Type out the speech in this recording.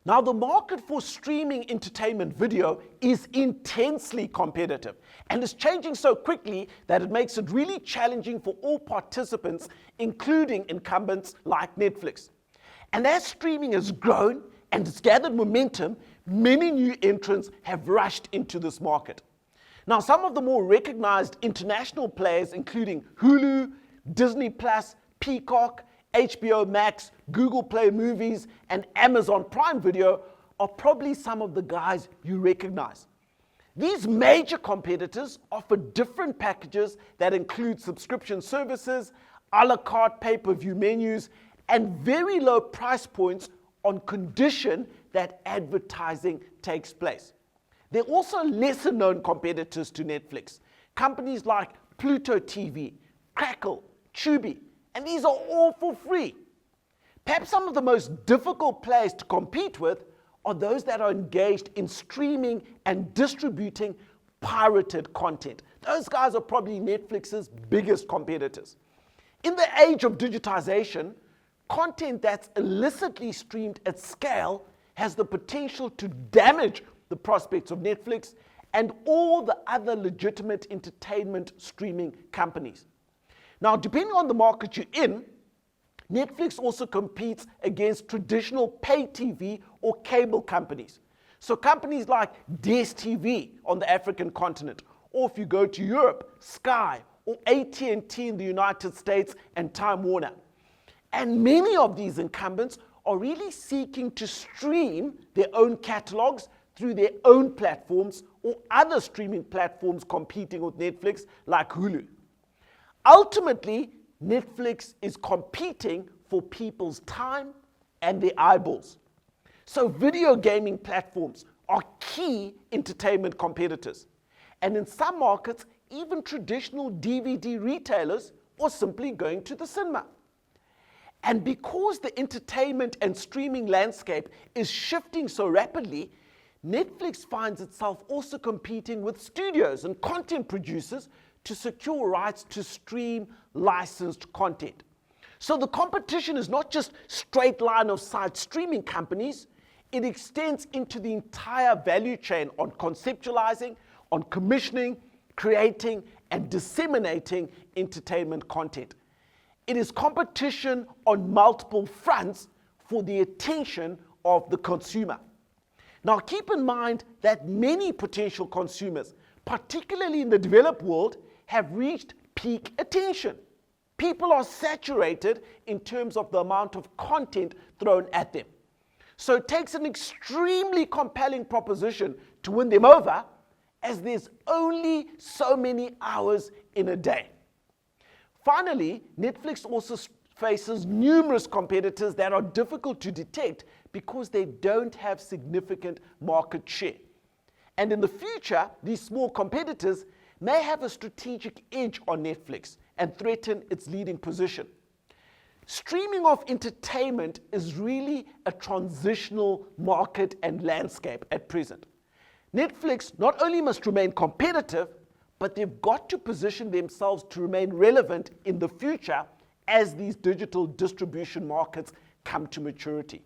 Now, the market for streaming entertainment video is intensely competitive and is changing so quickly that it makes it really challenging for all participants, including incumbents like Netflix. And as streaming has grown and it's gathered momentum, many new entrants have rushed into this market. Now, some of the more recognized international players, including Hulu, Disney+, Peacock, HBO Max, Google Play Movies, and Amazon Prime Video, are probably some of the guys you recognize. These major competitors offer different packages that include subscription services, a la carte pay-per-view menus, and very low price points on condition that advertising takes place. There are also lesser known competitors to Netflix, companies like Pluto TV, Crackle, Tubi, and these are all for free. Perhaps some of the most difficult players to compete with are those that are engaged in streaming and distributing pirated content. Those guys are probably Netflix's biggest competitors. In the age of digitization, content that's illicitly streamed at scale has the potential to damage the prospects of Netflix and all the other legitimate entertainment streaming companies. Now, depending on the market you're in, Netflix also competes against traditional pay TV or cable companies. So companies like DStv on the African continent, or if you go to Europe, Sky, or AT&T in the United States and Time Warner. And many of these incumbents are really seeking to stream their own catalogs through their own platforms or other streaming platforms competing with Netflix like Hulu. Ultimately, Netflix is competing for people's time and their eyeballs. So video gaming platforms are key entertainment competitors. And in some markets, even traditional DVD retailers are simply going to the cinema. And because the entertainment and streaming landscape is shifting so rapidly, Netflix finds itself also competing with studios and content producers to secure rights to stream licensed content. So the competition is not just straight line of sight streaming companies, it extends into the entire value chain on conceptualizing, on commissioning, creating, and disseminating entertainment content. It is competition on multiple fronts for the attention of the consumer. Now, keep in mind that many potential consumers, particularly in the developed world, have reached peak attention. People are saturated in terms of the amount of content thrown at them. So it takes an extremely compelling proposition to win them over, as there's only so many hours in a day. Finally, Netflix also faces numerous competitors that are difficult to detect because they don't have significant market share. And in the future, these small competitors may have a strategic edge on Netflix and threaten its leading position. Streaming of entertainment is really a transitional market and landscape at present. Netflix not only must remain competitive, but they've got to position themselves to remain relevant in the future as these digital distribution markets come to maturity.